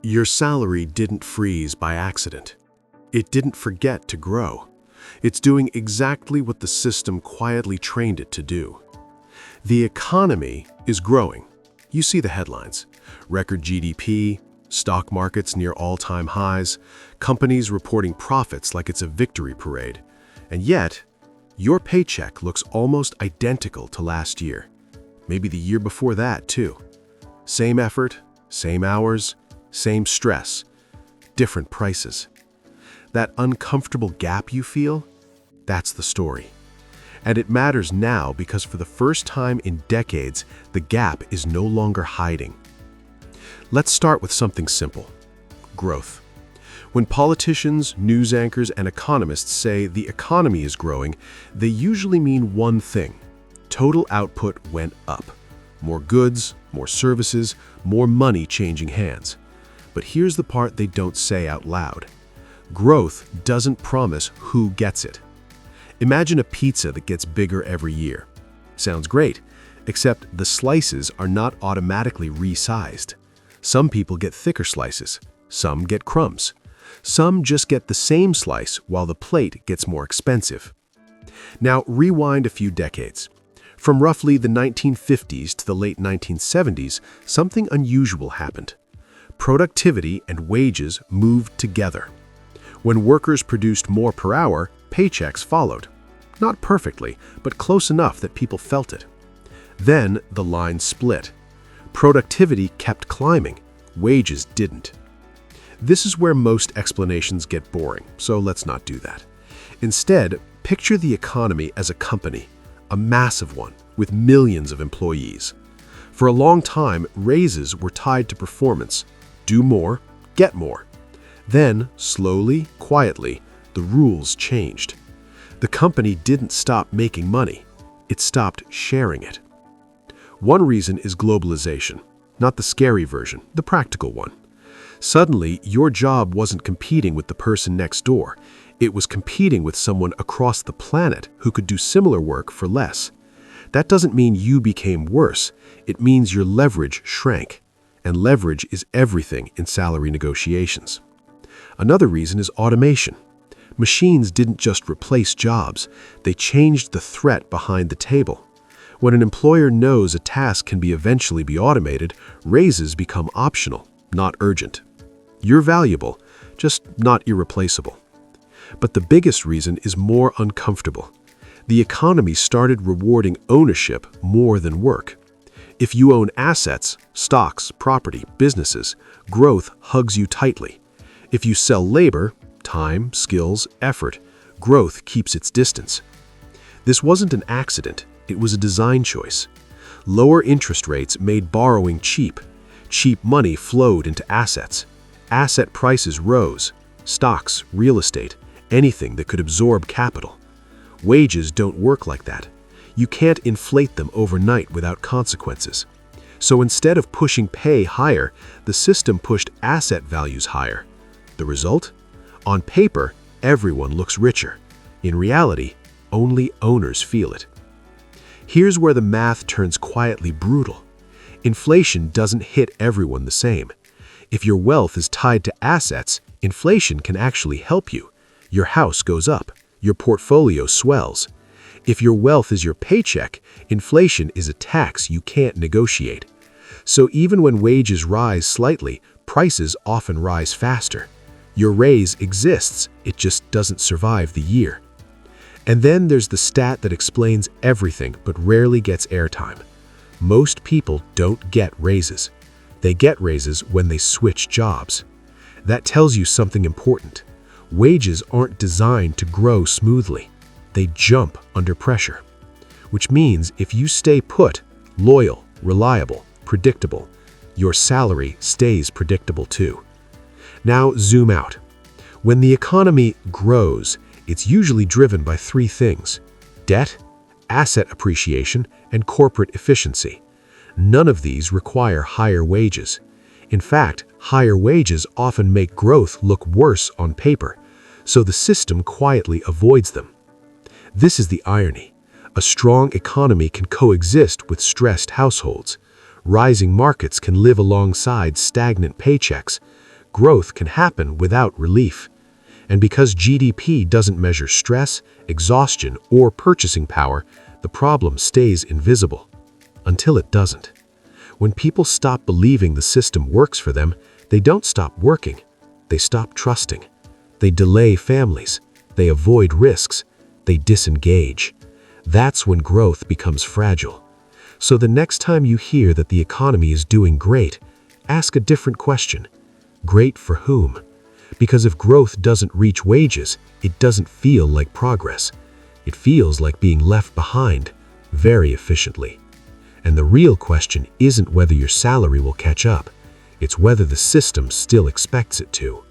Your salary didn't freeze by accident. It didn't forget to grow. It's doing exactly what the system quietly trained it to do. The economy is growing. You see the headlines: record GDP, stock markets near all-time highs, companies reporting profits like it's a victory parade. And yet, your paycheck looks almost identical to last year. Maybe the year before that, too. Same effort, same hours, same stress, different prices. That uncomfortable gap you feel, that's the story. And it matters now because for the first time in decades, the gap is no longer hiding. Let's start with something simple: growth. When politicians, news anchors, and economists say the economy is growing, they usually mean one thing: total output went up. More goods, more services, more money changing hands. But here's the part they don't say out loud. Growth doesn't promise who gets it. Imagine a pizza that gets bigger every year. Sounds great, except the slices are not automatically resized. Some people get thicker slices, some get crumbs. Some just get the same slice while the plate gets more expensive. Now rewind a few decades. From roughly the 1950s to the late 1970s, something unusual happened. Productivity and wages moved together. When workers produced more per hour, paychecks followed. Not perfectly, but close enough that people felt it. Then the line split. Productivity kept climbing, wages didn't. This is where most explanations get boring, so let's not do that. Instead, picture the economy as a company, a massive one, with millions of employees. For a long time, raises were tied to performance. Do more, get more. Then, slowly, quietly, the rules changed. The company didn't stop making money. It stopped sharing it. One reason is globalization, not the scary version, the practical one. Suddenly, your job wasn't competing with the person next door. It was competing with someone across the planet who could do similar work for less. That doesn't mean you became worse. It means your leverage shrank. And leverage is everything in salary negotiations. Another reason is automation. Machines didn't just replace jobs, they changed the threat behind the table. When an employer knows a task can eventually be automated, raises become optional, not urgent. You're valuable, just not irreplaceable. But the biggest reason is more uncomfortable. The economy started rewarding ownership more than work. If you own assets, stocks, property, businesses, growth hugs you tightly. If you sell labor, time, skills, effort, growth keeps its distance. This wasn't an accident, it was a design choice. Lower interest rates made borrowing cheap. Cheap money flowed into assets. Asset prices rose. Stocks, real estate, anything that could absorb capital. Wages don't work like that. You can't inflate them overnight without consequences. So instead of pushing pay higher, the system pushed asset values higher. The result? On paper, everyone looks richer. In reality, only owners feel it. Here's where the math turns quietly brutal. Inflation doesn't hit everyone the same. If your wealth is tied to assets, inflation can actually help you. Your house goes up, your portfolio swells. If your wealth is your paycheck, inflation is a tax you can't negotiate. So even when wages rise slightly, prices often rise faster. Your raise exists, it just doesn't survive the year. And then there's the stat that explains everything but rarely gets airtime. Most people don't get raises. They get raises when they switch jobs. That tells you something important. Wages aren't designed to grow smoothly. They jump under pressure. Which means if you stay put, loyal, reliable, predictable, your salary stays predictable too. Now zoom out. When the economy grows, it's usually driven by three things: debt, asset appreciation, and corporate efficiency. None of these require higher wages. In fact, higher wages often make growth look worse on paper, so the system quietly avoids them. This is the irony. A strong economy can coexist with stressed households. Rising markets can live alongside stagnant paychecks. growth can happen without relief. And because GDP doesn't measure stress, exhaustion, or purchasing power, the problem stays invisible. Until it doesn't. When people stop believing the system works for them, they don't stop working. They stop trusting. They delay families. They avoid risks. They disengage. That's when growth becomes fragile. So the next time you hear that the economy is doing great, ask a different question. Great for whom? Because if growth doesn't reach wages, it doesn't feel like progress. It feels like being left behind, very efficiently. And the real question isn't whether your salary will catch up. It's whether the system still expects it to.